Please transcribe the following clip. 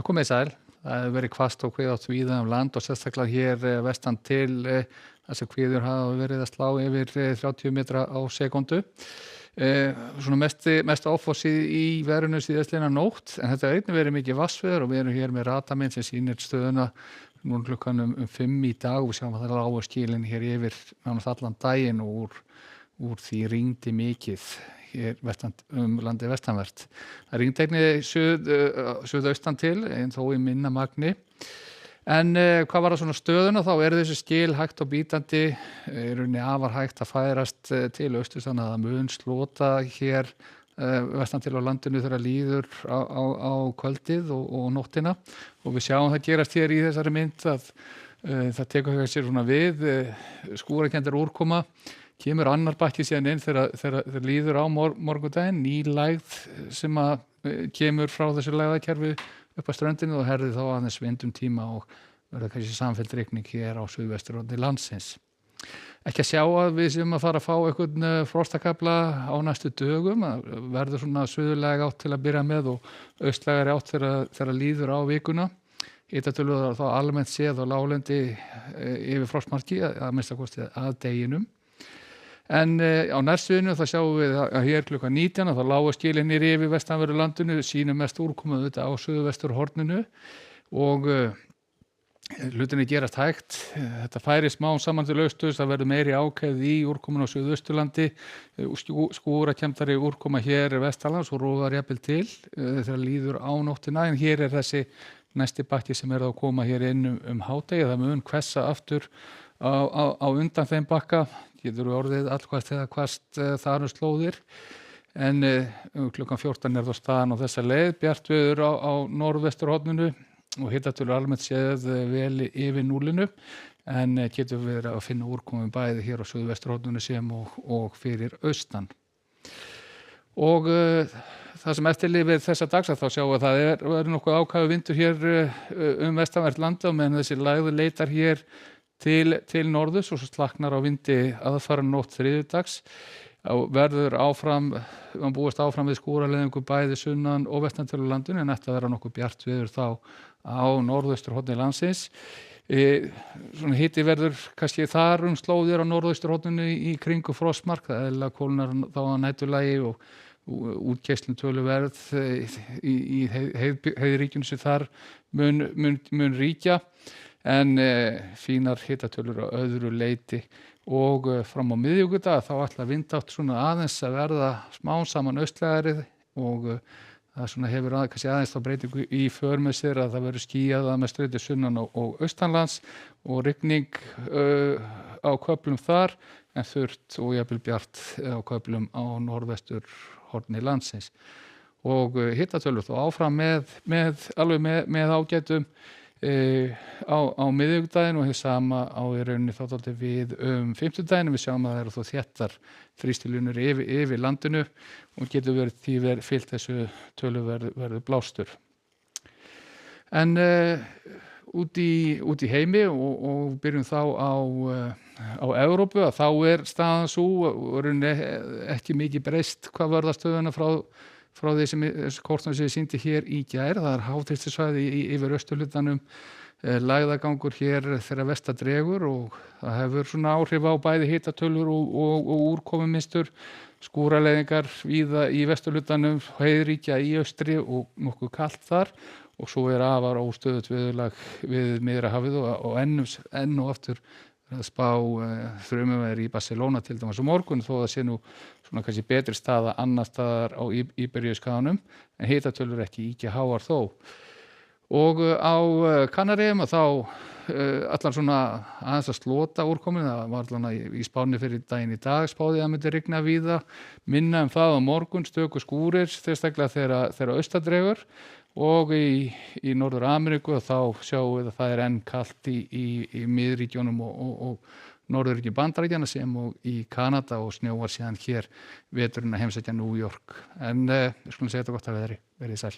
komið sæl. Það hefur verið hvasst og hviðátt víða land og sérstaklega hér vestan til þar sem hviður hafa verið að slá yfir 30 metra á sekúndu. Svona mest áfossið í veðrinu síðastliðna nótt, en þetta er einnig verið mikið vatnsveður og við erum hér með ratamynd sem sýnir stöðuna núna klukkan 5 í dag og við sjáum að það er lágu skilin hér yfir nánast allan daginn og úr því rigndi mikið hér landið vestanvert. Það rigndi einnig suðaustan til, en þó í minna magni. En hvað var það svona stöðuna, þá er þessi skil hægt og bítandi, rauninni afar hægt að færast til austurs, þannig að það mun slota hér vestan til á landinu þegar líður á kvöldið og nóttina. Og við sjáum það gerast hér í þessari mynd að það tekur sér svona við, skúrakenndar úrkoma, kemur annar bakki síðan inn þegar líður á morgundaginn, ný lægð sem að kemur frá þessu lægðakerfi upp að ströndinu og herði þá aðeins vindum tíma og verður kannski samfelld rigning hér á suðvesturhorni landsins. Ekki að sjá að við séum að fara að fá einhvern frostakafla á næstu dögum, verður svona suðurlega átt til að byrja með og austlægari átt þegar líður á vikuna. Hitatölur þá almennt séð á láglendi yfir frostmarki að minnsta kosti að deginum. En á nærsviðinu þá sjáum við að hér klukkan 19 þá lágu skilin yfir vestanverðu landinu, sýnum mest úrkomu á suðvesturhorninu og hlutinni gerast hægt. Þetta færi smá saman til austurs, það verður meiri ákefð í úrkomun á suðausturlandi, skúrakenndari úrkoma hér vestanlands og róðar jafnvel til þegar líður á nóttina, en hér er þessi næsti bakki sem er að koma hér inn hádegi, það mun hvessa aftur á undan þeim bakka, getur orðið allhvast eða hvast þar slóðir, en klukkan 14 er þá staðan á þessa leið, bjart veður á norðvesturhorninu og hitatölur almennt séð vel yfir núllinu, en getur verið að finna úrkomu bæði hér á suðvesturhorninu sem og fyrir austan. Og það sem eftirlifir þessa dags þá sjáum við að það er nokkuð ákafur vindur hér vestanvert landa og meðan þessi lægð leitar hér til norðurs og svo slaknar á vindi aðfara nótt þriðjudags. Verður búast áfram við skúraleiðingu bæði sunnan og vestantölu landinu, en ætti að vera nokkuð bjart veður þá á norðausturhorni landsins. Svona hiti verður kannski þar slóðir á norðausturhorninu í kringu frostmark, það er kólnar þá að næturlagi og útgeislun töluverð í heiðríkjunu sem þar mun ríkja, en fínar hitatölur á öðru leyti og fram á miðvikudag þá ætlar vindátt svona aðeins að verða smám saman austlægari og það svona hefur kannski aðeins þá breytingu í för með sér að það verður skýjað að mestu leyti sunnan og austanlands og rigning á köflum þar, en þurrt og jafnvel bjart á köflum á norðvesturhorni landsins. Og hitatölur þá áfram með ágætum á miðvikudaginn og hið sama á í rauninni þá dálítið við fimmtudaginn. Við sjáum að það eru þó þéttar þrýstilínur yfir landinu og getur verið fyllt þessu tölu verður blástur. En út í heimi og byrjum þá á Evrópu, að þá er staðan sú og rauninni ekki mikið breyst hvað varðar stöðuna frá því sem kortum sem ég sýndi hér í gær. Það er háþrýstisvæði yfir austurhlutanum, lægðagangur hér þegar vestar dregur og það hefur svona áhrif á bæði hitatölur og úrkomumynstur, skúraleiðingar víða í vesturhlutanum, heiðríkja í austri og nokkuð kalt þar og svo er afar óstöðugt veðurlag við Miðjarðarhafið og enn og aftur að spá þrumuveðri í Barcelona til dæmis á morgun, þó það sé nú svona kannski betri staða annars staðar á Íberíuskaganum, en hitatölur ekki ýkja háar þó. Og á Kanaríum þá allan svona aðeins að slota úrkominu, það var allan í spánni fyrir daginn í dag, spáði að myndi rigna víða, minna það á morgun, stöku skúrir, sérstaklega þegar austardregur. Og í Norður-Ameríku þá sjáum við að það er enn kalt í miðríkjónum og norðurríkjum Bandaríkjanna sem og í Kanada og snjóar síðan hér veturinn að heimsækja New York. En ég skulum segja þetta gott að verið sæl.